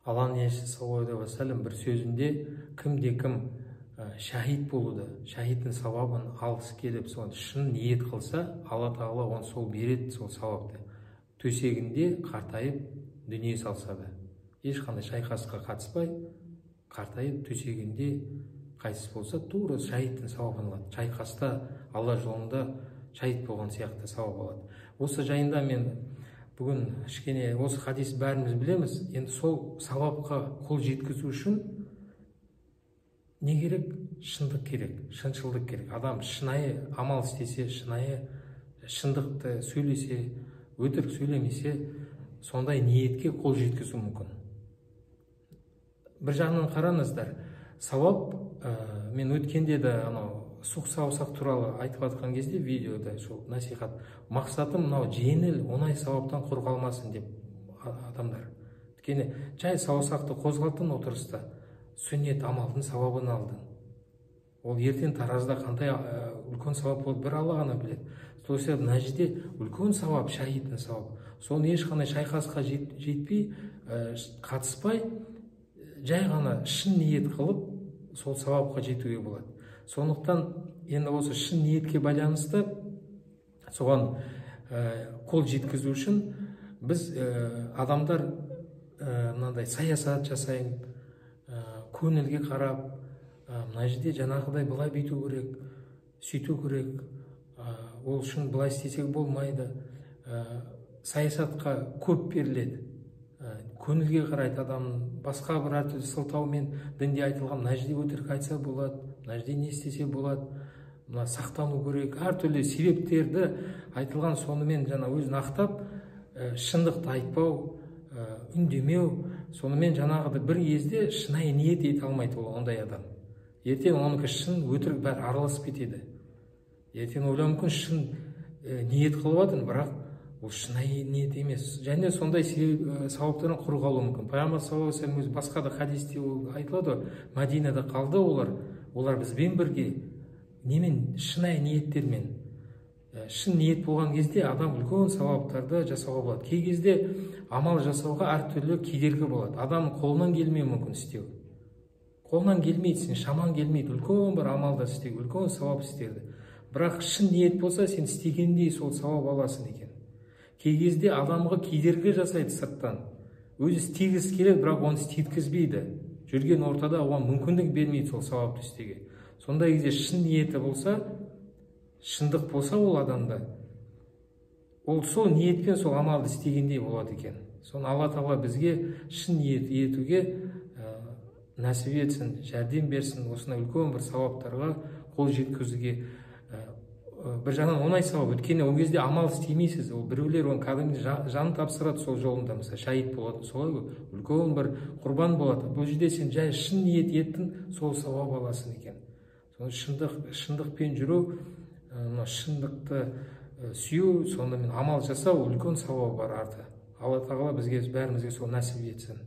Алланың елшісі саллаллаху алейхи вассалам бір сөзінде кім шахид болуды, шахидтің сауабын алғысы келіп, соны шын ниет қылса, Алла тағала оны сол береді, сол сауапты. Төсегінде қартайып дүние салса да, ешқандай шайқасқа қатыспай, қартайып төсегінде қайтыс болса, тура шахидтің сауабын алады. Шайқаста Алла жолында шахид болған сияқты сауап алады. Осы жайында мен бүгін кішкене осы хадис бәріміз білеміз. Енді сол сауапқа қол жеткізу үшін не керек? Шындық керек, шыншылдық керек. Адам шынайы амал істесе, шынайы шындықты сөйлесе, өтірік сөйлемесе, сондай ниетке қол жеткізу мүмкін. Бір жағынан қараңыздар, сауап, мен өткенде де суық саусақ туралы айтып жатқан кезде видеода сол насихат, мақсатым мынау жеңіл, оңай сауаптан құр қалмасын деп адамдар. Өйткені жай саусақты қозғалтын отырыста, сүннет амалдың сауабын алдың. Ол ертең таразда қандай үлкен сауап болды, бір Алла ғана біледі. Сосын мына жерде үлкен сауап, шахидтің сауабы. Соны ешқандай шайқасқа жетпей, қатыспай, жай ғана шын ниет қылып, сол сауапқа жетуге болады. Сондықтан енді осы шын ниетке байланысты соған қол жеткізу үшін біз адамдар мынандай саясат жасайын, көңілге қарап, мына жерде жаңағыдай былай бүйту керек, сөйту керек, ол үшін былай істесек болмайды. Саясатқа көп беріледі. Көңілге қарайды адам, басқа бір әртүрлі сылтаумен дінде айтылған, мына жерде өтірік айтса болады, мына жерде не істесе болады, мына сақтану керек, әртүрлі себептерді айтылған, сонымен жаңа өзін ақтап, шындықты айтпау, үндемеу, сонымен жаңағыда бір кезде шынайы ниет ете алмайды ол ондай адам. Ертең оныкі шын, өтірік бәрі араласып кетеді. Ертең ойлау мүмкін шын ниет қылып жатыр, бірақ ол шынайы ниет емес. Және сондай сауаптардан құр қалуы мүмкін. Пайғамбар саллаллаху алейхи вассалам өзі басқа да хадисте айтылады, Мәдинада қалды олар бізбен бірге. Немен? Шынайы ниеттермен. Шын ниет болған кезде адам үлкен сауаптарды жасауға болады. Кей кезде амал жасауға әртүрлі кедергі болады. Адам қолынан келмеуі мүмкін істеу. Қолынан келмейді, сен шаман келмейді, үлкен бір амалды істеу, үлкен сауап істерді. Бірақ шын ниет болса, сен істегендей сол сауап аласың екен. Кей кезде адамға кедергі жасайды сырттан. Өзі істегісі келеді, бірақ оны істеткізбейді. Жүрген ортада оған мүмкіндік бермейді сол сауапты істеуге. Сондай кезде шын ниеті болса, шындық болса ол адамда, ол сол ниетпен сол амалды істегендей болады екен. Соны Алла тағала бізге шын ниет етуге нәсіп етсін, жәрдем берсін, осындай үлкен бір сауаптарға қол жеткізуге. Бір жағынан оңай сауап, өйткені ол кезде амал істемейсіз, ол біреулер оны кәдімгі жанын тапсырады сол жолында, мысалы шахид болады, солай үлкен бір құрбан болады. Бұл жерде сен жай шын ниет еттің, сол сауап аласың екен. Соны шындықпен жүру, шындықты сүю, сонымен амал жасау үлкен сауап бар арты. Алла тағала бізге бәрімізге сол нәсіп етсін.